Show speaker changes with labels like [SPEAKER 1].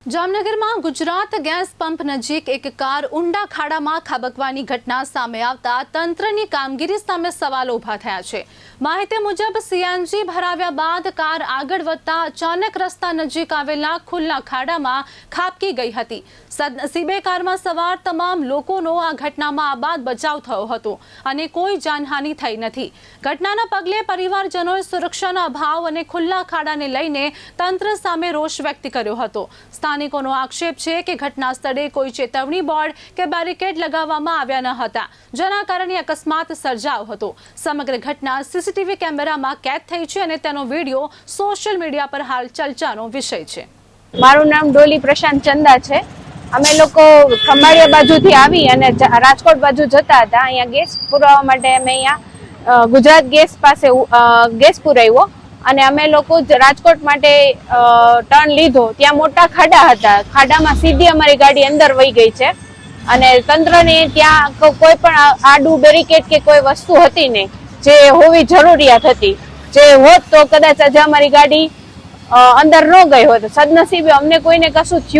[SPEAKER 1] જામનગરમાં Gujarat gas pump નજીક એક કાર ઊંડા ખાડામાં ખાબકવાની ઘટના સામે આવતા તંત્રની કામગીરી સામે સવાલો ઊભા થયા છે। માહિતી મુજબ સીએનજી ભરાવ્યા બાદ કાર આગળ વધતા અચાનક રસ્તા નજીક આવેલા ખુલ્લા ખાડામાં ખાબકી ગઈ હતી। સદનસીબે કારમાં સવાર તમામ લોકોનો આ ઘટનામાં આબાદ બચાવ થયો હતો અને કોઈ જાનહાનિ થઈ નથી। ઘટનાના પગલે પરિવારજનોએ સુરક્ષાના અભાવ અને ખુલ્લા ખાડાને લઈને તંત્ર સામે રોષ વ્યક્ત કર્યો હતો। સ્થાનિકોનો આક્ષેપ છે કે ઘટના સ્થળે કોઈ ચેતવણી બોર્ડ કે બેરિકેડ લગાવવામાં આવ્યા ન હતા, જેના કારણે અકસ્માત સર્જાયો હતો। સમગ્ર ઘટના સીસીટીવી કેમેરામાં કેદ થઈ છે અને તેનો વિડીયો સોશિયલ મીડિયા પર હાલ ચર્ચાનો વિષય છે।
[SPEAKER 2] મારું નામ ડોલી પ્રશાંત ચંદા છે। અમે લોકો ખંભાળિયા બાજુથી આવી અને રાજકોટ બાજુ જતા હતા। અહીંયા ગેસ પુરાવા માટે અમે અહીંયા ગુજરાત ગેસ પાસે ગેસ પુરાવ્યો અને અમે લોકો રાજકોટ માટે ટર્ન લીધો। ત્યાં મોટા ખાડા હતા, ખાડામાં સીધી અમારી ગાડી અંદર વહી ગઈ છે અને તંત્રને ત્યાં કોઈ પણ આડું બેરિકેડ કે કોઈ વસ્તુ હતી નહીં, જે હોવી જરૂરિયાત હતી। જે હોત તો કદાચ આજે અમારી ગાડી અંદર ન ગઈ હોત। સદનસીબે અમને કોઈને કશું થયું